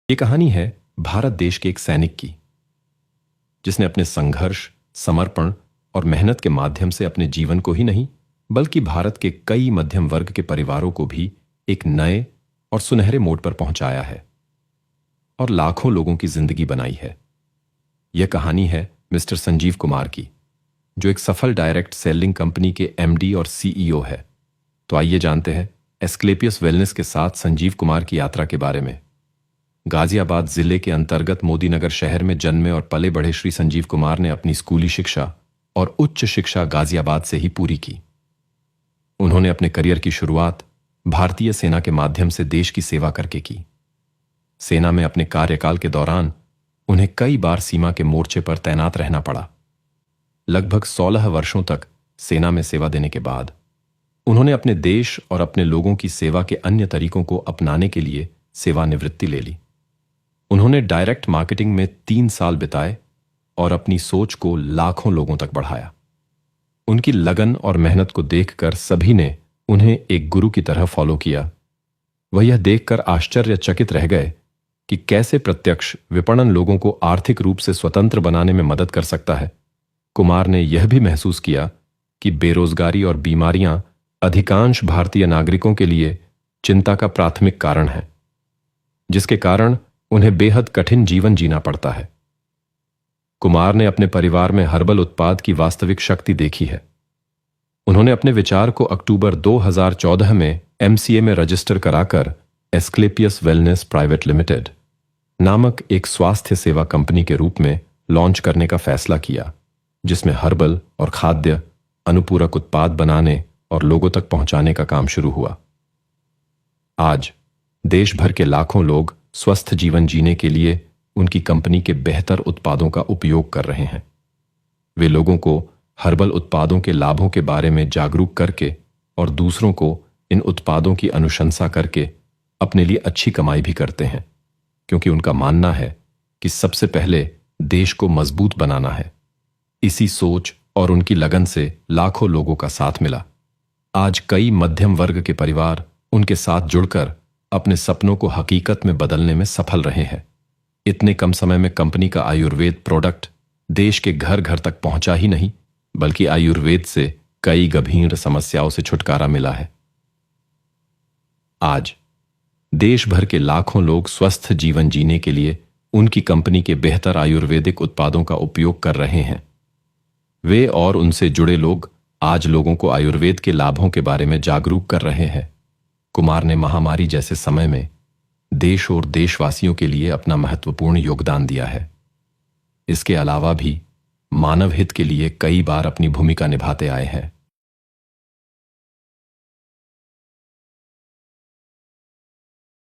ये कहानी है भारत देश के एक सैनिक की, जिसने अपने संघर्ष, समर्पण और मेहनत के माध्यम से अपने जीवन को ही नहीं बल्कि भारत के कई मध्यम वर्ग के परिवारों को भी एक नए और सुनहरे मोड़ पर पहुंचाया है और लाखों लोगों की जिंदगी बनाई है। यह कहानी है मिस्टर संजीव कुमार की, जो एक सफल डायरेक्ट सेलिंग कंपनी के एमडी और सीईओ है। तो आइए जानते हैं एस्क्लेपियस वेलनेस के साथ संजीव कुमार की यात्रा के बारे में। गाजियाबाद जिले के अंतर्गत मोदीनगर शहर में जन्मे और पले बढ़े श्री संजीव कुमार ने अपनी स्कूली शिक्षा और उच्च शिक्षा गाजियाबाद से ही पूरी की। उन्होंने अपने करियर की शुरुआत भारतीय सेना के माध्यम से देश की सेवा करके की। सेना में अपने कार्यकाल के दौरान उन्हें कई बार सीमा के मोर्चे पर तैनात रहना पड़ा। लगभग 16 वर्षों तक सेना में सेवा देने के बाद उन्होंने अपने देश और अपने लोगों की सेवा के अन्य तरीकों को अपनाने के लिए सेवानिवृत्ति ले ली। उन्होंने डायरेक्ट मार्केटिंग में 3 साल बिताए और अपनी सोच को लाखों लोगों तक बढ़ाया। उनकी लगन और मेहनत को देखकर सभी ने उन्हें एक गुरु की तरह फॉलो किया। वह यह देखकर आश्चर्यचकित रह गए कि कैसे प्रत्यक्ष विपणन लोगों को आर्थिक रूप से स्वतंत्र बनाने में मदद कर सकता है। कुमार ने यह भी महसूस किया कि बेरोजगारी और बीमारियां अधिकांश भारतीय नागरिकों के लिए चिंता का प्राथमिक कारण है, जिसके कारण उन्हें बेहद कठिन जीवन जीना पड़ता है। कुमार ने अपने परिवार में हर्बल उत्पाद की वास्तविक शक्ति देखी है। उन्होंने अपने विचार को अक्टूबर 2014 में एमसीए में रजिस्टर कराकर एस्क्लेपियस वेलनेस प्राइवेट लिमिटेड नामक एक स्वास्थ्य सेवा कंपनी के रूप में लॉन्च करने का फैसला किया, जिसमें हर्बल और खाद्य अनुपूरक उत्पाद बनाने और लोगों तक पहुंचाने का काम शुरू हुआ। आज देश भर के लाखों लोग स्वस्थ जीवन जीने के लिए उनकी कंपनी के बेहतर उत्पादों का उपयोग कर रहे हैं। वे लोगों को हर्बल उत्पादों के लाभों के बारे में जागरूक करके और दूसरों को इन उत्पादों की अनुशंसा करके अपने लिए अच्छी कमाई भी करते हैं, क्योंकि उनका मानना है कि सबसे पहले देश को मजबूत बनाना है। इसी सोच और उनकी लगन से लाखों लोगों का साथ मिला। आज कई मध्यम वर्ग के परिवार उनके साथ जुड़कर अपने सपनों को हकीकत में बदलने में सफल रहे हैं। इतने कम समय में कंपनी का आयुर्वेद प्रोडक्ट देश के घर घर तक पहुंचा ही नहीं, बल्कि आयुर्वेद से कई गंभीर समस्याओं से छुटकारा मिला है। आज देश भर के लाखों लोग स्वस्थ जीवन जीने के लिए उनकी कंपनी के बेहतर आयुर्वेदिक उत्पादों का उपयोग कर रहे हैं। वे और उनसे जुड़े लोग आज लोगों को आयुर्वेद के लाभों के बारे में जागरूक कर रहे हैं। कुमार ने महामारी जैसे समय में देश और देशवासियों के लिए अपना महत्वपूर्ण योगदान दिया है। इसके अलावा भी मानव हित के लिए कई बार अपनी भूमिका निभाते आए हैं।